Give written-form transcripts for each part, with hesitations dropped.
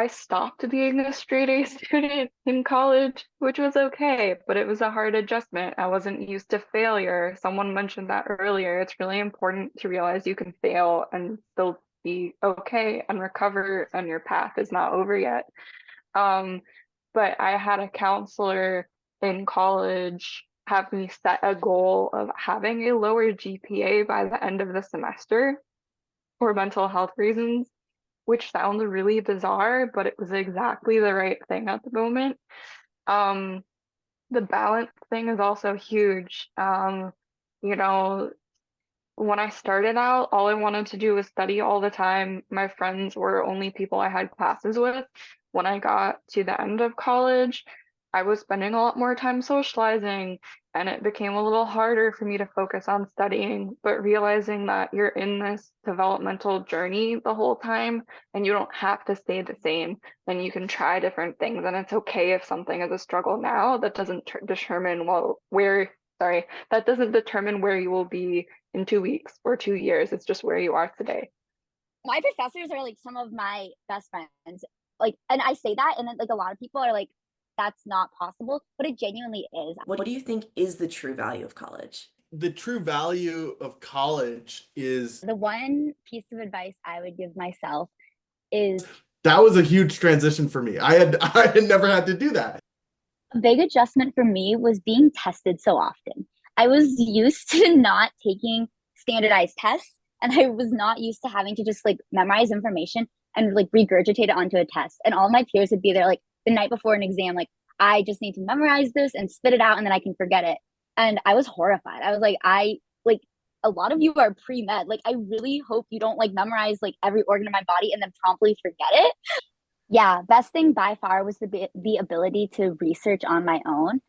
I stopped being a straight A student in college, which was okay, but it was a hard adjustment. I wasn't used to failure. Someone mentioned that earlier. It's really important to realize you can fail and still be okay and recover, and your path is not over yet. Um, but I had a counselor in college have me set a goal of having a lower GPA by the end of the semester for mental health reasons, which sounds really bizarre, but it was exactly the right thing at the moment. Um, the balance thing is also huge. You know, when I started out, all I wanted to do was study all the time. My friends were only people I had classes with. When I got to the end of college, I was spending a lot more time socializing, and it became a little harder for me to focus on studying. But realizing that you're in this developmental journey the whole time, and you don't have to stay the same, and you can try different things, and it's okay if something is a struggle now. That doesn't determine that doesn't determine where you will be in 2 weeks or 2 years. It's just where you are today. My professors are like some of my best friends. Like, and I say that, and then like a lot of people are like, that's not possible, but it genuinely is. What do you think is the true value of college? The true value of college is The one piece of advice I would give myself is that was a huge transition for me. I had never had to do that. a big adjustment for me was being tested so often. I was used to not taking standardized tests, and I was not used to having to just like memorize information and like regurgitate it onto a test. And all my peers would be there like the night before an exam, like, I just need to memorize this and spit it out and then I can forget it. And I was horrified. I was like, like a lot of you are pre-med. Like, I really hope you don't like memorize like every organ in my body and then promptly forget it. Yeah, best thing by far was the ability to research on my own.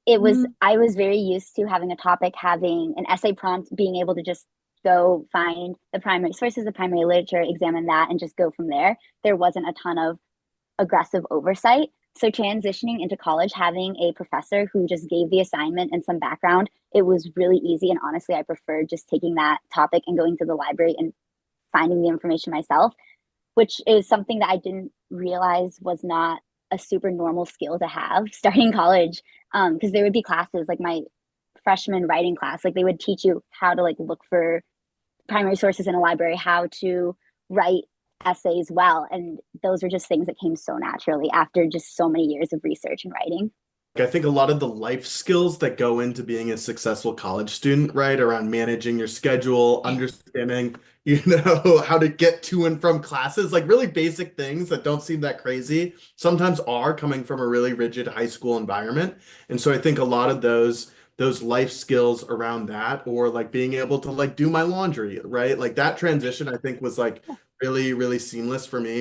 I was very used to having a topic, having an essay prompt, being able to just go find the primary sources, the primary literature, examine that, and just go from there. There wasn't a ton of aggressive oversight. So transitioning into college, having a professor who just gave the assignment and some background, it was really easy. And honestly, I preferred just taking that topic and going to the library and finding the information myself, which is something that I didn't realize was not a super normal skill to have starting college. Because there would be classes like my freshman writing class, like they would teach you how to like look for primary sources in a library, how to write essays well. And those are just things that came so naturally after just so many years of research and writing. I think a lot of the life skills that go into being a successful college student, right, around managing your schedule, understanding, how to get to and from classes, like really basic things that don't seem that crazy, sometimes are coming from a really rigid high school environment. And so I think a lot of those life skills around that, or like being able to like do my laundry, right? Like that transition, I think was like really, really seamless for me.